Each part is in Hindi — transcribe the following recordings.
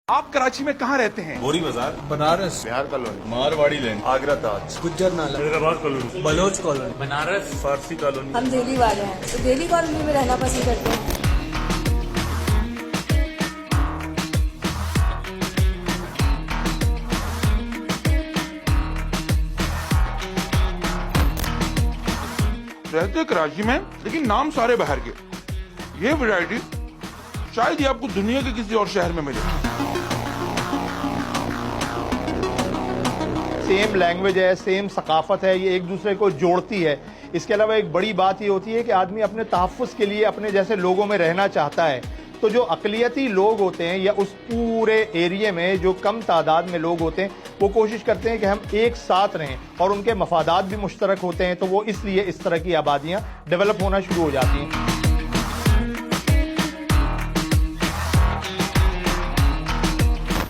आप कराची में कहाँ रहते हैं? Bori Bazaar, Banaras, Bihar colony, Marwari land, Agra Taj, Gujjar Nala, Hyderabad colony, Baloch colony, Banaras, Farsi colony. हम दिल्ली वाले हैं तो दिल्ली कॉलोनी में रहना पसंद करते हैं। रहते कराची में लेकिन नाम सारे बाहर के। ये वैरायटी शायद ही आपको दुनिया के किसी और शहर में मिले। सेम लैंग्वेज है, सेम सकाफत है, ये एक दूसरे को जोड़ती है। इसके अलावा एक बड़ी बात ये होती है कि आदमी अपने तहफ़्फ़ुज़ के लिए अपने जैसे लोगों में रहना चाहता है। तो जो अक़लियती लोग होते हैं या उस पूरे एरिया में जो कम तादाद में लोग होते हैं वो कोशिश करते हैं कि हम एक साथ रहें और उनके मफादात भी मुश्तरक होते हैं, तो वो इसलिए इस तरह की आबादियाँ डेवलप होना शुरू हो जाती हैं।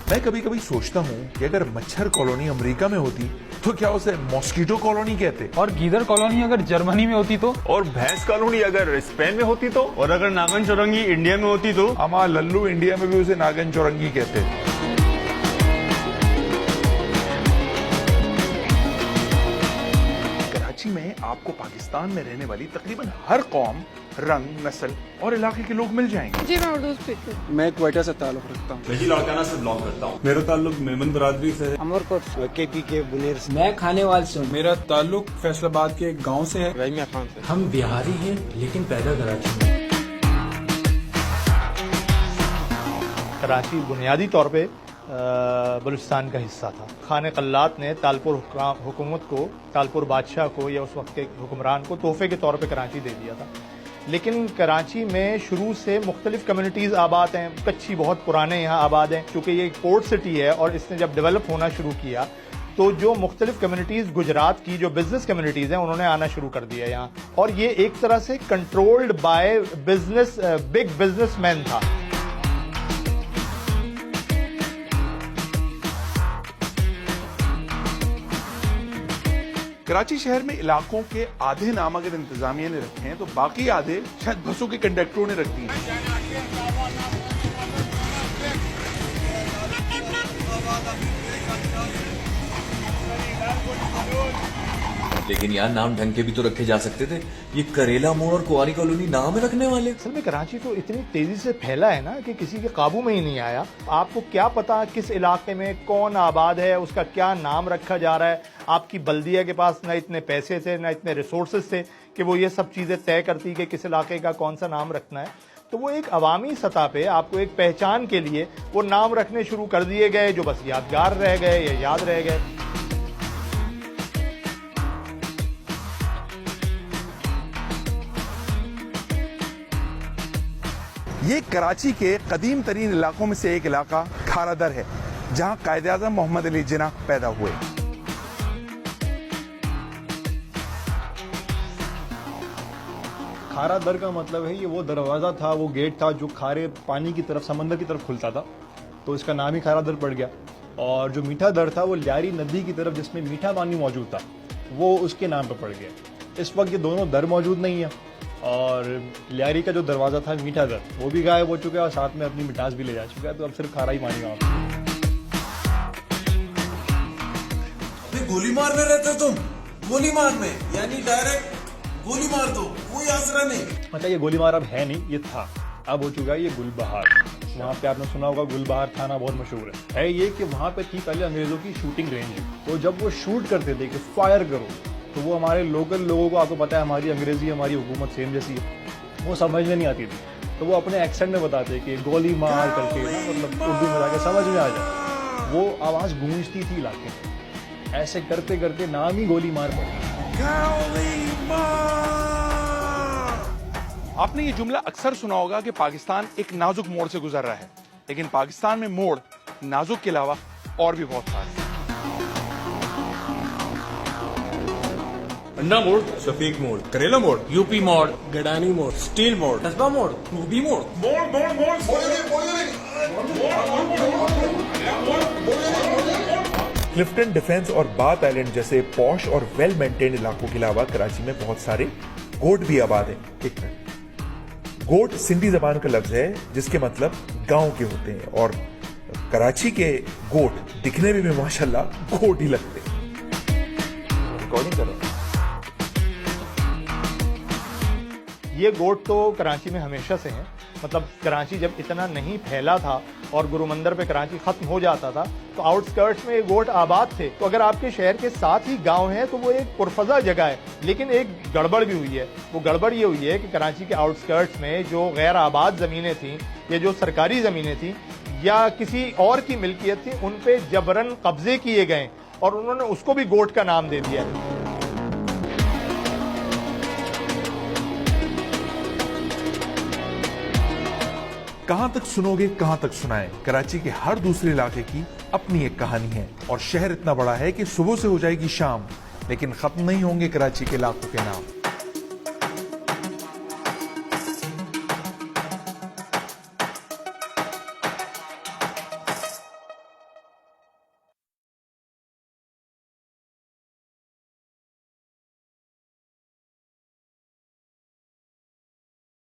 मैं कभी कभी सोचता हूँ कि अगर मच्छर कॉलोनी अमेरिका में होती तो क्या उसे मॉस्किटो कॉलोनी कहते, और गीदड़ कॉलोनी अगर जर्मनी में होती तो, और भैंस कॉलोनी अगर स्पेन में होती तो, और अगर नागन चौरंगी इंडिया में होती तो। हमारा लल्लू इंडिया में भी उसे नागन चौरंगी कहते। कराची में आपको पाकिस्तान में रहने वाली तकरीबन हर कौम, रंग, नस्ल और इलाके के लोग मिल जाएंगे। जी मैं उर्दू स्पीकर हूँ। मैं क्वेटा से ताल्लुक़ रखता हूँ। मैं जी लाड़काना से बिलोंग करता हूँ। मेरा ताल्लुक मेमन बरादरी से है। अमरकोट के बुनेर से। मैं खानेवाल से हूँ। मेरा ताल्लुक फैसलाबाद के एक गांव से है। रहीमिया खान से। हम बिहारी हैं लेकिन पैदा कराची में। कराची बुनियादी तौर पे बलूचिस्तान का हिस्सा था। खान कल्लात ने तालपुर हुकूमत को, तालपुर बादशाह को या उस वक्त के हुक्मरान को तोहफे के तौर पे कराची दे दिया था। लेकिन कराची में शुरू से मुख्तलिफ कम्युनिटीज़ आबाद हैं। कच्ची बहुत पुराने यहाँ आबाद हैं, क्योंकि ये एक पोर्ट सिटी है और इसने जब डेवलप होना शुरू किया तो जो मुख्तलिफ कम्युनिटीज़ गुजरात की जो बिजनेस कम्युनिटीज़ हैं उन्होंने आना शुरू कर दिया यहाँ, और ये एक तरह से controlled by business, big businessman था। कराची शहर में इलाकों के आधे नाम अगर इंतजामिया ने रखे हैं तो बाकी आधे शायद बसों के कंडक्टरों ने रख दिए हैं। लेकिन यार नाम ढंग के भी तो रखे जा सकते थे। ये करेला मोड़ और कुआरी कॉलोनी नाम रखने वाले। असल में कराची तो इतनी तेजी से फैला है ना कि किसी के काबू में ही नहीं आया। आपको क्या पता किस इलाके में कौन आबाद है, उसका क्या नाम रखा जा रहा है। आपकी बल्दिया के पास ना इतने पैसे थे ना इतने रिसोर्सेज थे कि वो ये सब चीज़ें तय करती कि किस इलाके का कौन सा नाम रखना है। तो वो एक अवामी सतह पे आपको एक पहचान के लिए वो नाम रखने शुरू कर दिए गए जो बस यादगार रह गए या याद रह गए। ये कराची के कदीम तरीन इलाकों में से एक इलाका खारादर है, जहां कायद-ए-आज़म मोहम्मद अली जिन्ना पैदा हुए। खारा दर का मतलब है ये वो दरवाज़ा था, वो गेट था जो खारे पानी की तरफ, समंदर की तरफ खुलता था, तो इसका नाम ही खारा दर पड़ गया। और जो मीठा दर था वो लियारी नदी की तरफ जिसमें मीठा पानी मौजूद था, वो उसके नाम पर पड़ गया। इस वक्त ये दोनों दर मौजूद नहीं है और लियारी का जो दरवाज़ा था मीठा दर वो भी गायब हो चुका है और साथ में अपनी मिठास भी ले जा चुका है, तो अब सिर्फ खारा ही पानी वहाँ अबे गोली मारने रहते तुम, गोली मारने यानी डायरेक्ट गोली मार दो, कोई आसरा नहीं। अच्छा ये गोली मार अब है नहीं, ये था, अब हो चुका है ये गुलबहार। वहाँ पे आपने सुना होगा गुलबहार थाना बहुत मशहूर है ये कि वहाँ पे थी पहले अंग्रेजों की शूटिंग रेंज। तो जब वो शूट करते थे कि फायर करो, तो वो हमारे लोकल लोगों को, आपको पता है हमारी अंग्रेजी हमारी हुकूमत सेम जैसी है, वो समझ में नहीं आती थी, तो वो अपने एक्सेंट में बताते कि गोली मार करके ना, मतलब उर्दू में जाके समझ में आ जाए। वो आवाज़ गूंजती थी इलाके में, ऐसे करते करते नाम ही गोली मार पड़ा। आपने ये जुमला अक्सर सुना होगा कि पाकिस्तान एक नाजुक मोड़ से गुजर रहा है, लेकिन पाकिस्तान में मोड़ नाजुक के अलावा और भी बहुत सारे हैं। अंडा मोड़, शफीक मोड़, करेला मोड़, यूपी मोड़, गडानी मोड़, स्टील मोड़, कस्बा मोड़, मूवी मोड़। क्लिफ्टन डिफेंस और बाथ आइलैंड जैसे पॉश और वेल मेंटेन्ड इलाकों के अलावा कराची में बहुत सारे गोट भी आबाद हैं। एक मिनट, गोट सिंधी जबान का लफ्ज है जिसके मतलब गांव के होते हैं, और कराची के गोट दिखने में भी माशाल्लाह गोट ही लगते। रिकॉर्डिंग कर रहे हैं। ये गोट तो कराची में हमेशा से हैं। मतलब कराची जब इतना नहीं फैला था और गुरु मंदिर पे कराची खत्म हो जाता था तो आउटस्कर्ट्स में ये गोट आबाद थे। तो अगर आपके शहर के साथ ही गांव है तो वो एक पुरफजा जगह है। लेकिन एक गड़बड़ भी हुई है। वो गड़बड़ ये हुई है कि कराची के आउटस्कर्ट्स में जो गैर आबाद ज़मीनें थीं या जो सरकारी ज़मीनें थीं या किसी और की मिल्कियत थी, उन पे जबरन कब्जे किए गए और उन्होंने उसको भी गोट का नाम दे दिया है। कहां तक सुनोगे, कहां तक सुनाएं। कराची के हर दूसरे इलाके की अपनी एक कहानी है और शहर इतना बड़ा है कि सुबह से हो जाएगी शाम लेकिन खत्म नहीं होंगे कराची के इलाकों के नाम।